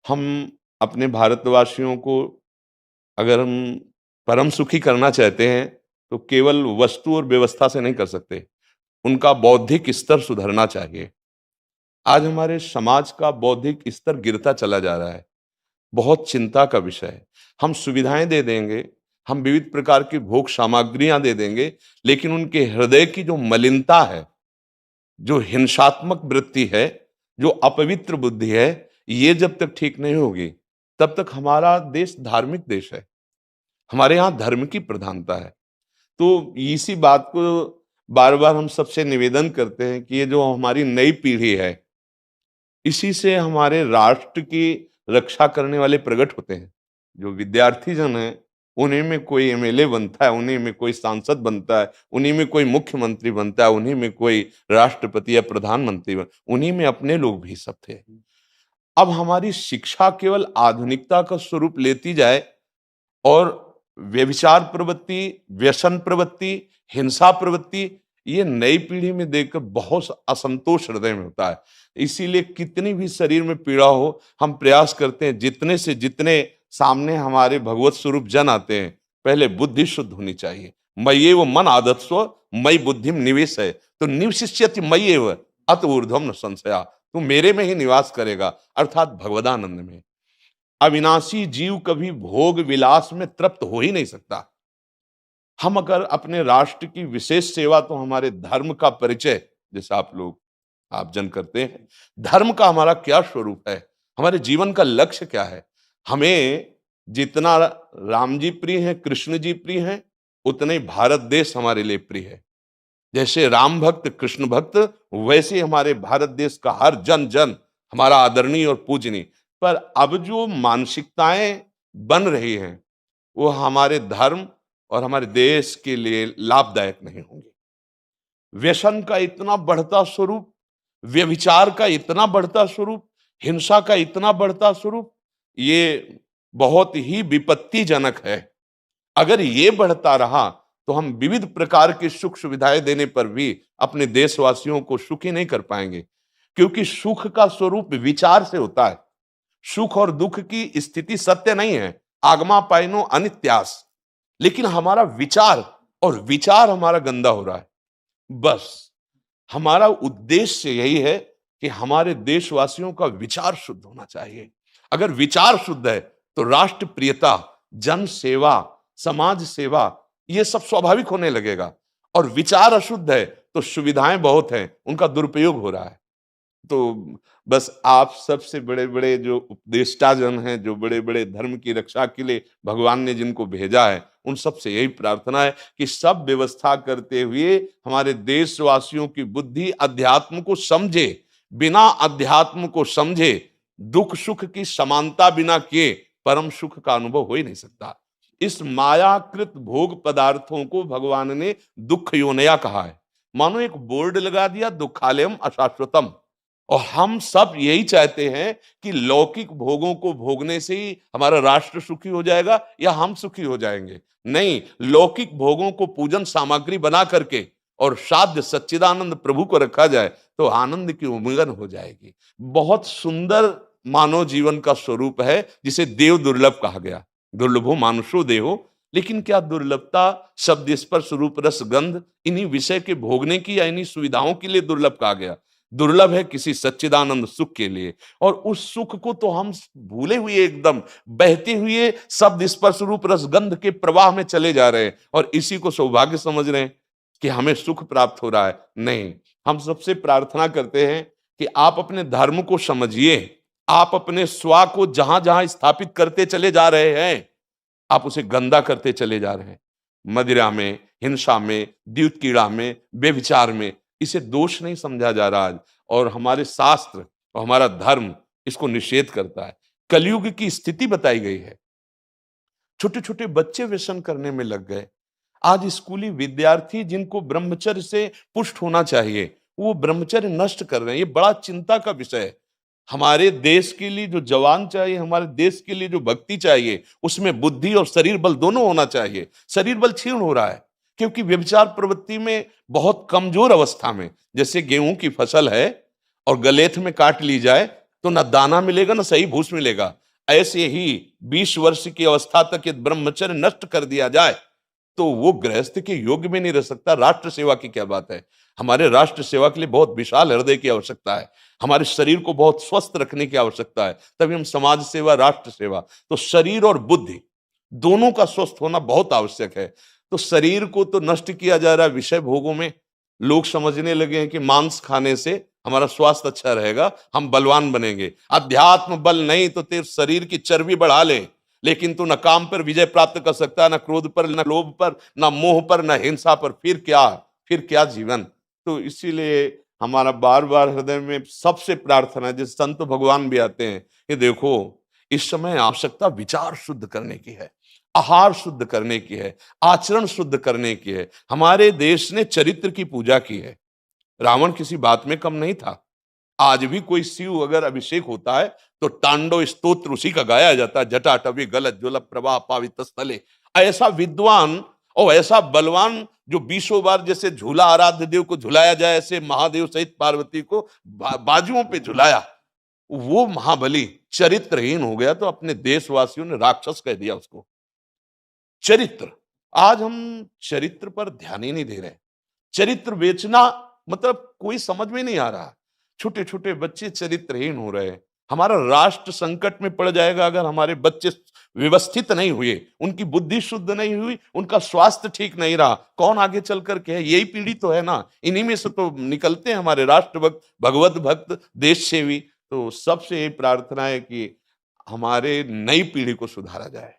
हम अपने भारतवासियों को अगर हम परम सुखी करना चाहते हैं, तो केवल वस्तु और व्यवस्था से नहीं कर सकते। उनका बौद्धिक स्तर सुधरना चाहिए। आज हमारे समाज का बौद्धिक स्तर गिरता चला जा रहा है। बहुत चिंता का विषय है। हम सुविधाएं दे देंगे, हम विविध प्रकार की भोग सामग्रियां दे देंगे, लेकिन उनके हृदय की जो मलिनता है, जो हिंसात्मक वृत्ति है, जो अपवित्र बुद्धि है, ये जब तक ठीक नहीं होगी, तब तक हमारा देश धार्मिक देश है। हमारे यहाँ धर्म की प्रधानता है। तो इसी बात को बार-बार हम सबसे निवेदन करते हैं कि ये जो हमारी नई पीढ़ी है, इसी से हमारे राष्ट्र की रक्षा करने वाले प्रकट होते हैं। जो विद्यार्थी जन हैं, उन्हीं में कोई एमएलए बनता है, उन्हीं में कोई सांसद बनता है, उन्हीं में कोई मुख्यमंत्री बनता है, उन्हीं में कोई राष्ट्रपति या प्रधानमंत्री उन्हीं में अपने लोग भी सब थे। अब हमारी शिक्षा केवल आधुनिकता का स्वरूप लेती जाए और व्यभिचार प्रवृत्ति, व्यसन प्रवृत्ति, हिंसा प्रवृत्ति, ये नई पीढ़ी में देखकर बहुत असंतोष हृदय में होता है। इसीलिए कितनी भी शरीर में पीड़ा हो, हम प्रयास करते हैं जितने से जितने सामने हमारे भगवत स्वरूप जन आते हैं, पहले बुद्धि शुद्ध होनी चाहिए। मय्येव मन आदत्स्व मयि बुद्धिम निवेशय, तो निवशिष्यति मय्येव अत ऊर्ध्वम न संशया, तू मेरे में ही निवास करेगा, अर्थात भगवदानंद में। अविनाशी जीव कभी भोग विलास में तृप्त हो ही नहीं सकता। हम अगर अपने राष्ट्र की विशेष सेवा, तो हमारे धर्म का परिचय, जैसे आप जन करते हैं, धर्म का हमारा क्या स्वरूप है, हमारे जीवन का लक्ष्य क्या है। हमें जितना राम जी प्रिय हैं, कृष्ण जी प्रिय हैं, उतने ही भारत देश हमारे लिए प्रिय है। जैसे राम भक्त, कृष्ण भक्त, वैसे हमारे भारत देश का हर जन जन हमारा आदरणीय और पूजनीय। पर अब जो मानसिकताएं बन रही हैं, वो हमारे धर्म और हमारे देश के लिए लाभदायक नहीं होंगी। व्यसन का इतना बढ़ता स्वरूप, व्यभिचार का इतना बढ़ता स्वरूप, हिंसा का इतना बढ़ता स्वरूप, ये बहुत ही विपत्तिजनक है। अगर ये बढ़ता रहा, तो हम विविध प्रकार की सुख सुविधाएं देने पर भी अपने देशवासियों को सुखी नहीं कर पाएंगे, क्योंकि सुख का स्वरूप विचार से होता है। सुख और दुख की स्थिति सत्य नहीं है, आगमा पाइनो अनित्यास, लेकिन हमारा विचार, और विचार हमारा गंदा हो रहा है। बस हमारा उद्देश्य यही है कि हमारे देशवासियों का विचार शुद्ध होना चाहिए। अगर विचार शुद्ध है, तो राष्ट्र प्रियता, जन सेवा, समाज सेवा, ये सब स्वाभाविक होने लगेगा। और विचार अशुद्ध है, तो सुविधाएं बहुत हैं, उनका दुरुपयोग हो रहा है। तो बस आप सबसे बड़े-बड़े जो उपदेष्टा जन हैं, जो बड़े-बड़े धर्म की रक्षा के लिए भगवान ने जिनको भेजा है, उन सबसे यही प्रार्थना है कि सब व्यवस्था करते हुए हमारे देशवासियों की बुद्धि अध्यात्म को समझे। बिना अध्यात्म को समझे, दुख सुख की समानता बिना किए परम सुख का अनुभव हो ही नहीं सकता। इस मायाकृत भोग पदार्थों को भगवान ने दुख योनया कहा है। मानो एक बोर्ड लगा दिया, दुखालयम अशाश्वतम। और हम सब यही चाहते हैं कि लौकिक भोगों को भोगने से ही हमारा राष्ट्र सुखी हो जाएगा या हम सुखी हो जाएंगे। नहीं, लौकिक भोगों को पूजन सामग्री बना करके और साध्य सच्चिदानंद प्रभु को रखा जाए, तो आनंद की उमंगन हो जाएगी। बहुत सुंदर मानव जीवन का स्वरूप है, जिसे देव दुर्लभ कहा गया। दुर्लभो मानुषो देहो, लेकिन क्या दुर्लभता शब्द स्पर्श रूप रस गंध इन्हीं विषय के भोगने की या इन्हीं सुविधाओं के लिए दुर्लभ कहा गया? दुर्लभ है किसी सच्चिदानंद सुख के लिए। और उस सुख को तो हम भूले हुए, एकदम बहते हुए शब्द स्पर्श रूप रसगंध के प्रवाह में चले जा रहे हैं, और इसी को सौभाग्य समझ रहे हैं कि हमें सुख प्राप्त हो रहा है। नहीं, हम सबसे प्रार्थना करते हैं कि आप अपने धर्म को समझिए। आप अपने स्वा को जहां जहां स्थापित करते चले जा रहे हैं, आप उसे गंदा करते चले जा रहे हैं। मदिरा में, हिंसा में, द्यूत कीड़ा में, व्यभिचार में, इसे दोष नहीं समझा जा रहा आज। और हमारे शास्त्र और हमारा धर्म इसको निषेध करता है। कलयुग की स्थिति बताई गई है। छोटे छोटे बच्चे व्यसन करने में लग गए। आज स्कूली विद्यार्थी जिनको ब्रह्मचर्य से पुष्ट होना चाहिए, वो ब्रह्मचर्य नष्ट कर रहे हैं। ये बड़ा चिंता का विषय है। हमारे देश के लिए जो जवान चाहिए, हमारे देश के लिए जो भक्ति चाहिए, उसमें बुद्धि और शरीर बल दोनों होना चाहिए। शरीर बल क्षीण हो रहा है, क्योंकि व्यभिचार प्रवृत्ति में बहुत कमजोर अवस्था में, जैसे गेहूं की फसल है और गलेथ में काट ली जाए, तो ना दाना मिलेगा, ना सही भूस मिलेगा। ऐसे ही 20 वर्ष की अवस्था तक यदि ब्रह्मचर्य नष्ट कर दिया जाए, तो वो गृहस्थ के योग्य में नहीं रह सकता। राष्ट्र सेवा की क्या बात है? हमारे राष्ट्र सेवा के लिए बहुत विशाल हृदय की आवश्यकता है। हमारे शरीर को बहुत स्वस्थ रखने की आवश्यकता है, तभी हम समाज सेवा, राष्ट्र सेवा। तो शरीर और बुद्धि दोनों का स्वस्थ होना बहुत आवश्यक है। तो शरीर को तो नष्ट किया जा रहा है विषय भोगों में। लोग समझने लगे हैं कि मांस खाने से हमारा स्वास्थ्य अच्छा रहेगा, हम बलवान बनेंगे। अध्यात्म बल नहीं तो तेरे शरीर की चर्बी बढ़ा ले, लेकिन तू न काम पर विजय प्राप्त कर सकता, न क्रोध पर, न लोभ पर, न मोह पर, न हिंसा पर। फिर क्या जीवन। तो इसीलिए हमारा बार बार हृदय में सबसे प्रार्थना है, जिस संत भगवान भी आते हैं कि देखो, इस समय आवश्यकता विचार शुद्ध करने की है, आहार शुद्ध करने की है, आचरण शुद्ध करने की है। हमारे देश ने चरित्र की पूजा की है। रावण किसी बात में कम नहीं था। आज भी कोई शिव अगर अभिषेक होता है तो तांडव स्तोत्र उसी का गाया जाता है। जटाटवी गलत ज्वल प्रभा पावित स्थले। ऐसा विद्वान और ऐसा बलवान जो 20 बार जैसे झूला आराध्य देव को झुलाया जाए, ऐसे महादेव सहित पार्वती को बाजुओं पे झुलाया, वो महाबली चरित्रहीन हो गया, तो अपने देशवासियों ने राक्षस कह दिया उसको। चरित्र, आज हम चरित्र पर ध्यान ही नहीं दे रहे। चरित्र बेचना मतलब कोई समझ में नहीं आ रहा। छोटे छोटे बच्चे चरित्रहीन हो रहे हैं। हमारा राष्ट्र संकट में पड़ जाएगा अगर हमारे बच्चे व्यवस्थित नहीं हुए, उनकी बुद्धि शुद्ध नहीं हुई, उनका स्वास्थ्य ठीक नहीं रहा। कौन आगे चल कर के है? यही पीढ़ी तो है ना। इन्हीं में से तो निकलते हैं हमारे राष्ट्र भक्त, भगवत भक्त, देश सेवी। तो सबसे यही प्रार्थना है कि हमारे नई पीढ़ी को सुधारा जाए।